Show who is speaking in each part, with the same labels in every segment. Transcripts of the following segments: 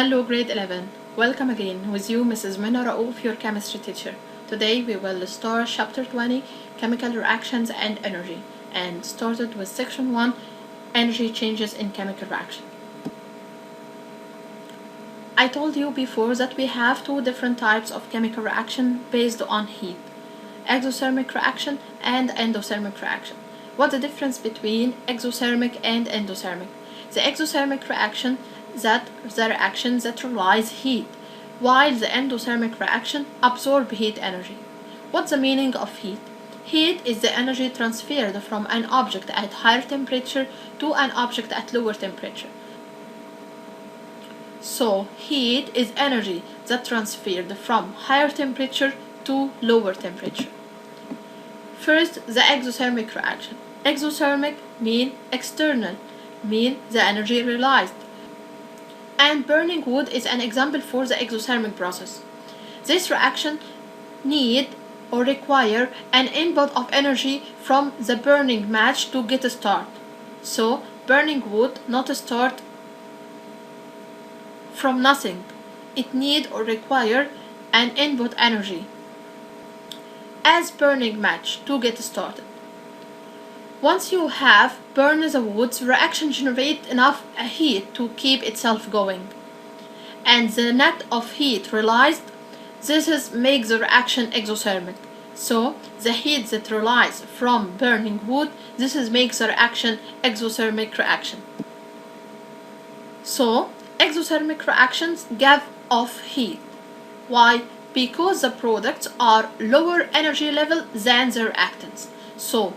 Speaker 1: Hello grade 11, welcome again with you Mrs. Minna Raouf, your chemistry teacher. Today we will start chapter 20, chemical reactions and energy, and started with section 1, energy changes in chemical reaction. I told you before that we have two different types of chemical reaction based on heat, exothermic reaction and endothermic reaction. What's the difference between exothermic and endothermic? The exothermic reaction that the reaction that relies heat, while the endothermic reaction absorb heat energy. What's the meaning of heat? Heat is the energy transferred from an object at higher temperature to an object at lower temperature. So heat is energy that transferred from higher temperature to lower temperature. First, the exothermic reaction. Exothermic mean external, mean the energy realized. And burning wood is an example for the exothermic process. This reaction need or require an input of energy from the burning match to get a start. So burning wood not start from nothing. It need or require an input energy as burning match to get started. Once you have burned the wood, the reaction generates enough heat to keep itself going. And the net of heat realized, makes the reaction exothermic. So the heat that relies from burning wood, makes the reaction exothermic reaction. So exothermic reactions give off heat. Why? Because the products are lower energy level than the reactants. So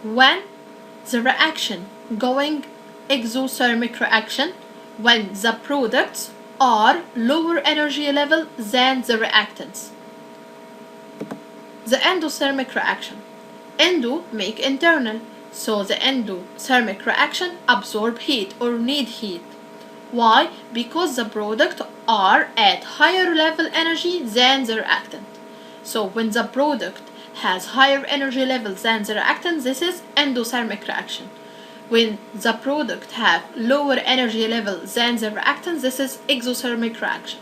Speaker 1: when the reaction going exothermic reaction, when the products are lower energy level than the reactants. The endothermic reaction. Endo make internal, so the endothermic reaction absorb heat or need heat. Why? Because the products are at higher level energy than the reactant. So when the product has higher energy levels than the reactant, this is endothermic reaction. When the product have lower energy level than the reactant, this is exothermic reaction.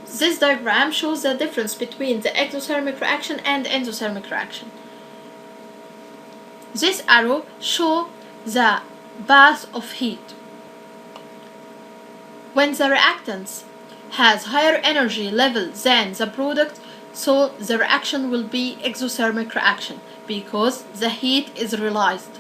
Speaker 1: This diagram shows the difference between the exothermic reaction and endothermic reaction. This arrow shows the path of heat. When the reactants has higher energy level than the product, so the reaction will be exothermic reaction because the heat is realized.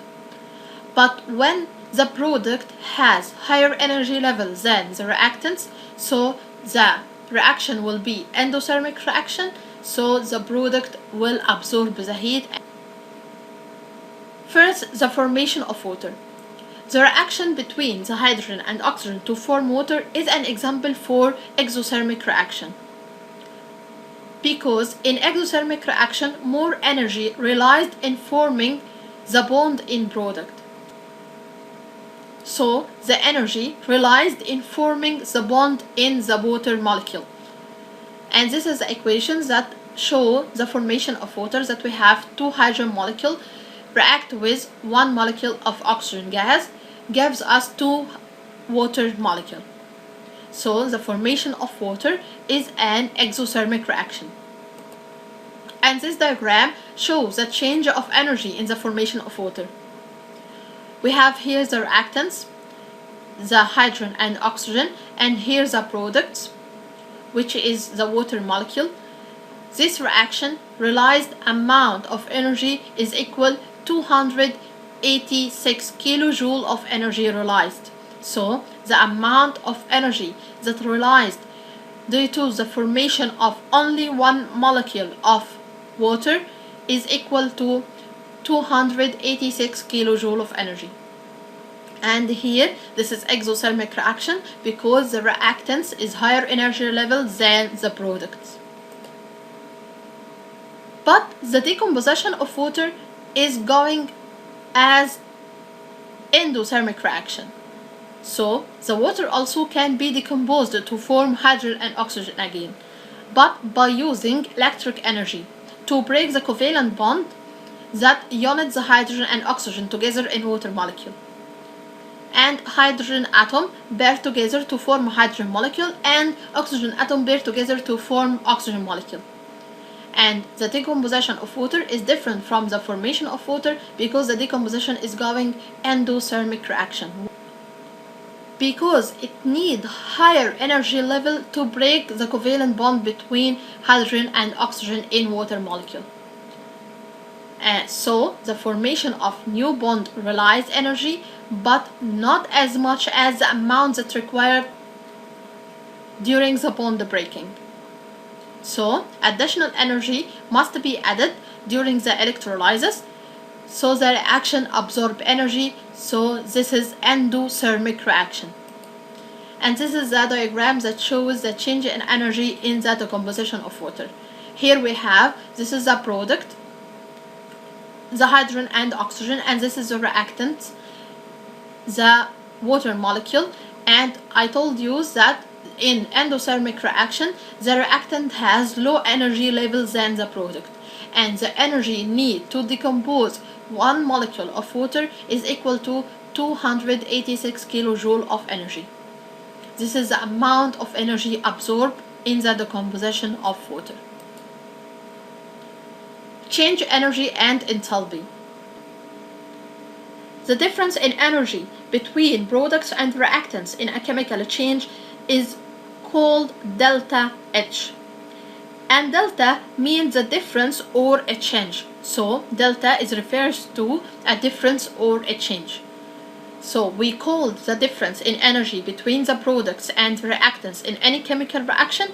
Speaker 1: But when the product has higher energy level than the reactants, so the reaction will be endothermic reaction, so the product will absorb the heat. First, the formation of water. The reaction between the hydrogen and oxygen to form water is an example for exothermic reaction. Because in exothermic reaction, more energy realized in forming the bond in product. So the energy realized in forming the bond in the water molecule. And this is the equations that show the formation of water, that we have two hydrogen molecules react with one molecule of oxygen gas, gives us two water molecules. So the formation of water is an exothermic reaction. And this diagram shows the change of energy in the formation of water. We have here the reactants, the hydrogen and oxygen, and here the products, which is the water molecule. This reaction realized amount of energy is equal to 286 kilojoule of energy realized. So the amount of energy that realized due to the formation of only one molecule of water is equal to 286 kilojoule of energy. And here this is exothermic reaction because the reactants is higher energy level than the products. But the decomposition of water is going as endothermic reaction. So the water also can be decomposed to form hydrogen and oxygen again, but by using electric energy to break the covalent bond that unites the hydrogen and oxygen together in water molecule. and hydrogen atom pair together to form a hydrogen molecule, and oxygen atom pair together to form oxygen molecule. And the decomposition of water is different from the formation of water because the decomposition is going endothermic reaction, because it needs higher energy level to break the covalent bond between hydrogen and oxygen in water molecule. So the formation of new bond relies energy, but not as much as the amount that's required during the bond breaking. So additional energy must be added during the electrolysis, so the reaction absorbs energy. So this is endothermic reaction. And this is the diagram that shows the change in energy in the decomposition of water. Here we have, this is the product, the hydrogen and oxygen, and this is the reactant, the water molecule. And I told you that in endothermic reaction, the reactant has low energy level than the product, and the energy need to decompose one molecule of water is equal to 286 kilojoule of energy. This is the amount of energy absorbed in the decomposition of water. Change energy and enthalpy. The difference in energy between products and reactants in a chemical change is called delta H. And delta means the difference or a change. So delta refers to a difference or a change. So we call the difference in energy between the products and reactants in any chemical reaction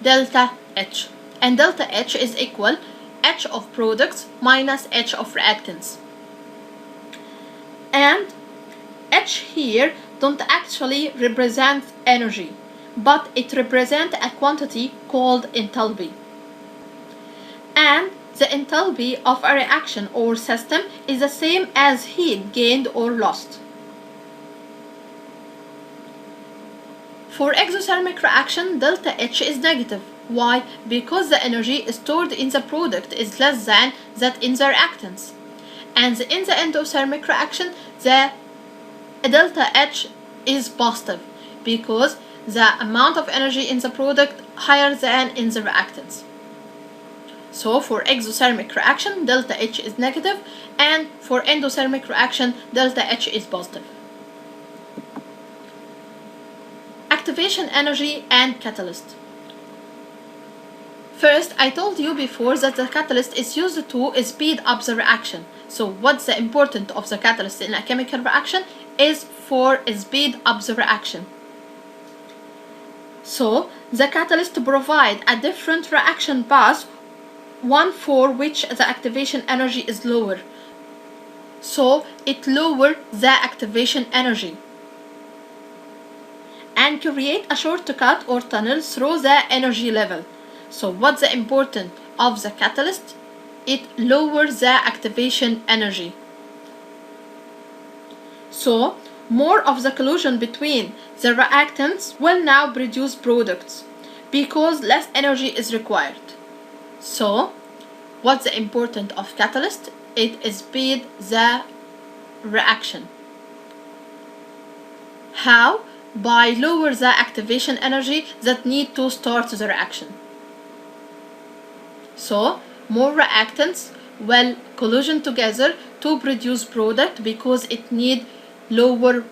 Speaker 1: delta H. And delta H is equal H of products minus H of reactants. And H here don't actually represent energy, but it represents a quantity called enthalpy. And the enthalpy of a reaction or system is the same as heat gained or lost. For exothermic reaction, delta H is negative. Why? Because the energy stored in the product is less than that in the reactants. And in the endothermic reaction, the delta H is positive because the amount of energy in the product higher than in the reactants. So for exothermic reaction, delta H is negative, and for endothermic reaction, delta H is positive. Activation energy and catalyst. First, I told you before that the catalyst is used to speed up the reaction. So what's the importance of the catalyst in a chemical reaction is for speed up the reaction. So the catalyst provide a different reaction path, one for which the activation energy is lower. So it lowers the activation energy and create a shortcut or tunnel through the energy level. So what's the importance of the catalyst? It lowers the activation energy. So more of the collision between the reactants will now produce products because less energy is required. So what's the importance of catalyst? It speeds the reaction. How? By lower the activation energy that need to start the reaction. So more reactants will collision together to produce product because it need lower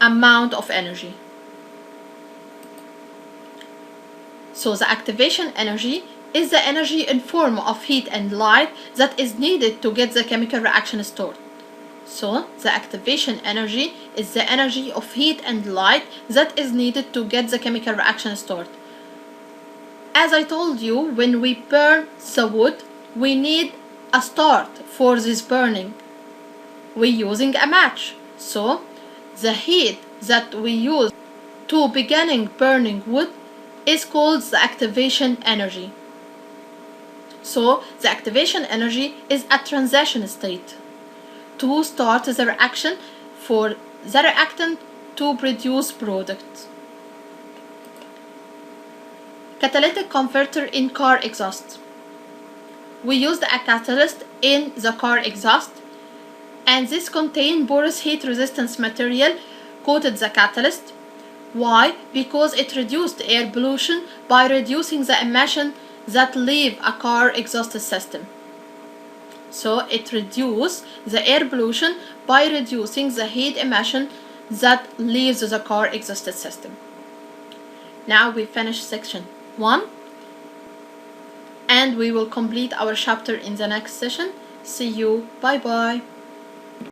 Speaker 1: amount of energy. So the activation energy is the energy in form of heat and light that is needed to get the chemical reaction started. So the activation energy is the energy of heat and light that is needed to get the chemical reaction started. As I told you, when we burn the wood, we need a start for this burning. We're using a match. So the heat that we use to beginning burning wood is called the activation energy. So the activation energy is a transition state to start the reaction for the reactant to produce product. Catalytic converter in car exhaust. We used a catalyst in the car exhaust and this contained porous heat resistance material coated the catalyst. Why? Because it reduced air pollution by reducing the emission that leave a car exhaust system. So it reduces the air pollution by reducing the heat emission that leaves the car exhaust system. Now we finish section 1, and we will complete our chapter in the next session. See you. Bye bye.